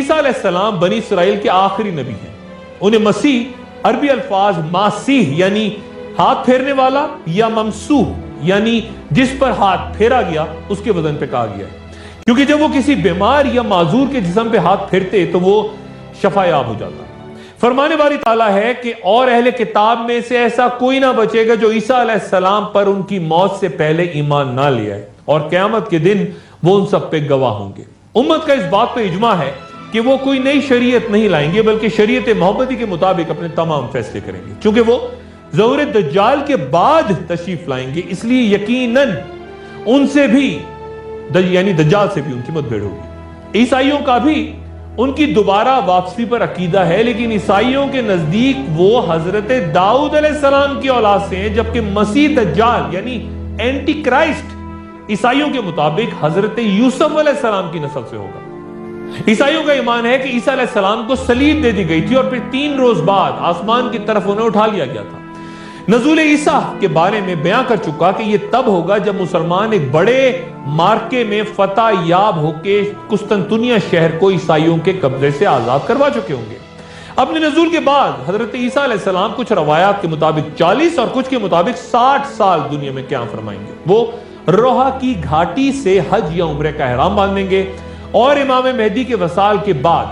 عیسیٰ علیہ السلام بنی اسرائیل کے آخری نبی ہیں. انہیں مسیح عربی الفاظ ماسیح یعنی ہاتھ پھیرنے والا یا ممسوح یعنی جس پر ہاتھ پھیرا گیا اس کے وزن پہ کہا گیا ہے، کیونکہ جب وہ کسی بیمار یا معذور کے جسم پہ ہاتھ پھیرتے تو وہ شفا یاب ہو جاتا. فرمانے باری تعالیٰ ہے کہ اور اہل کتاب میں سے ایسا کوئی نہ بچے گا جو عیسیٰ علیہ السلام پر ان کی موت سے پہلے ایمان نہ لے آئے، اور قیامت کے دن وہ ان سب پہ گواہ ہوں گے. امت کا اس بات پہ اجماع ہے کہ وہ کوئی نئی شریعت نہیں لائیں گے بلکہ شریعت محمدی کے مطابق اپنے تمام فیصلے کریں گے. چونکہ وہ ظہور دجال کے بعد تشریف لائیں گے، اس لیے یقیناً ان سے بھی یعنی دجال سے بھی ان کی متبھیڑ ہوگی. عیسائیوں کا بھی ان کی دوبارہ واپسی پر عقیدہ ہے، لیکن عیسائیوں کے نزدیک وہ حضرت داؤد علیہ السلام کی اولاد سے ہیں، جبکہ مسیح دجال یعنی اینٹی کرائسٹ عیسائیوں کے مطابق حضرت یوسف علیہ السلام کی نسل سے ہوگا. عیسائیوں کا ایمان ہے کہ عیسیٰ علیہ السلام کو صلیب دے دی گئی تھی اور پھر 3 روز بعد آسمان کی طرف انہیں اٹھا لیا گیا تھا. نزول عیسیٰ کے بارے میں بیان کر چکا کہ یہ تب ہوگا جب مسلمان ایک بڑے مارکے میں فتح یاب ہو کے قسطنطنیہ شہر کو عیسائیوں کے قبضے سے آزاد کروا چکے ہوں گے. اپنے نزول کے بعد حضرت عیسیٰ علیہ السلام کچھ روایات کے مطابق 40 اور کچھ کے مطابق 60 سال دنیا میں قیام فرمائیں گے. وہ روحا کی گھاٹی سے حج یا عمرے کا احرام باندھیں گے اور امام مہدی کے وصال کے بعد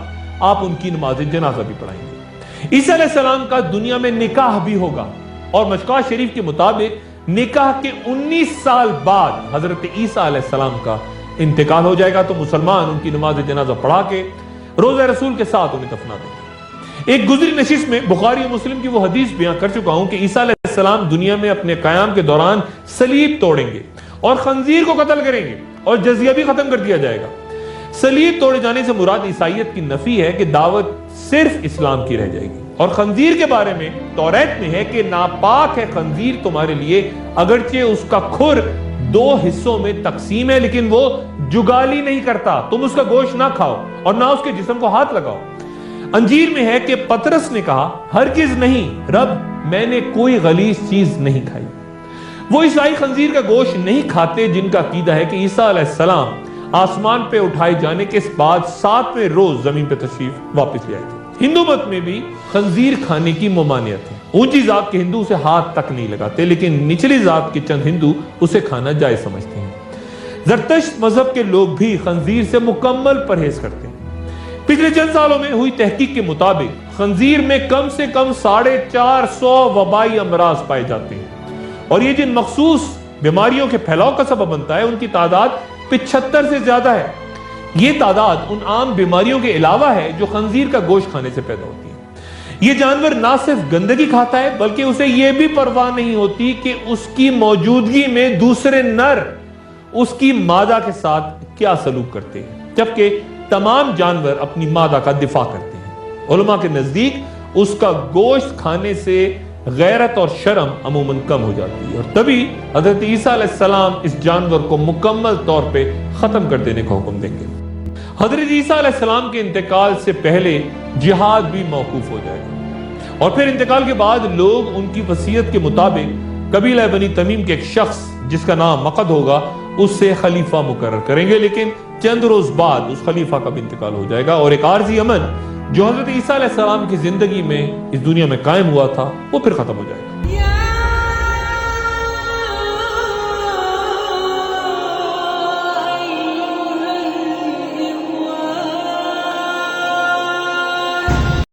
آپ ان کی نماز جنازہ بھی پڑھائیں گے. عیسیٰ علیہ السلام کا دنیا میں نکاح بھی ہوگا اور مشکاہ شریف کے مطابق نکاح کے 19 سال بعد حضرت عیسیٰ علیہ السلام کا انتقال ہو جائے گا تو مسلمان ان کی نماز جنازہ پڑھا کے روضہ رسول کے ساتھ انہیں دفنا دیں گے. ایک گزری نشست میں بخاری و مسلم کی وہ حدیث بیان کر چکا ہوں کہ عیسیٰ علیہ السلام دنیا میں اپنے قیام کے دوران صلیب توڑیں گے اور خنزیر کو قتل کریں گے اور جزیہ بھی ختم کر دیا جائے گا. صلیب توڑے جانے سے مراد عیسائیت کی نفی ہے کہ دعوت صرف اسلام کی رہ جائے گی. اور خنزیر کے بارے میں توریت میں ہے کہ ناپاک ہے خنزیر تمہارے لیے، اگرچہ اس کا کھر 2 حصوں میں تقسیم ہے لیکن وہ جگالی نہیں کرتا، تم اس کا گوشت نہ کھاؤ اور نہ اس کے جسم کو ہاتھ لگاؤ. انجیل میں ہے کہ پطرس نے کہا ہرگز نہیں رب، میں نے کوئی غلیظ چیز نہیں کھائی. وہ عیسائی خنزیر کا گوشت نہیں کھاتے جن کا عقیدہ ہے کہ عیسیٰ علیہ السلام آسمان پہ اٹھائے جانے کے بعد 7ویں روز زمین پہ تشریف واپس لے آئے تھے. ہندو مت میں بھی خنزیر کھانے کی ممانعت ہے. اونچی ذات کے ہندو اسے ہاتھ تک نہیں لگاتے لیکن نچلی ذات کے چند ہندو اسے کھانا جائز سمجھتے ہیں. زرتشت مذہب کے لوگ بھی خنزیر سے مکمل پرہیز کرتے ہیں. پچھلے چند سالوں میں ہوئی تحقیق کے مطابق خنزیر میں کم سے کم 450 وبائی امراض پائے جاتے ہیں اور یہ جن مخصوص بیماریوں کے پھیلاؤ کا سبب بنتا ہے ان کی تعداد 75 سے زیادہ ہے. یہ تعداد ان عام بیماریوں کے علاوہ ہے جو خنزیر کا گوشت کھانے سے پیدا ہوتی ہیں. یہ جانور نہ صرف گندگی کھاتا ہے بلکہ اسے یہ بھی پرواہ نہیں ہوتی کہ اس کی موجودگی میں دوسرے نر اس کی مادہ کے ساتھ کیا سلوک کرتے ہیں، جبکہ تمام جانور اپنی مادہ کا دفاع کرتے ہیں. علماء کے نزدیک اس کا گوشت کھانے سے غیرت اور شرم عموماً کم ہو جاتی ہے اور تبھی حضرت عیسیٰ علیہ السلام اس جانور کو مکمل طور پہ ختم کر دینے کا حکم دیں گے. حضرت عیسیٰ علیہ السلام کے انتقال سے پہلے جہاد بھی موقوف ہو جائے گا اور پھر انتقال کے بعد لوگ ان کی وصیت کے مطابق قبیلہ بنی تمیم کے ایک شخص جس کا نام مقد ہوگا اس سے خلیفہ مقرر کریں گے، لیکن چند روز بعد اس خلیفہ کا بھی انتقال ہو جائے گا اور ایک عارضی امن جو حضرت عیسیٰ علیہ السلام کی زندگی میں اس دنیا میں قائم ہوا تھا وہ پھر ختم ہو جائے گا.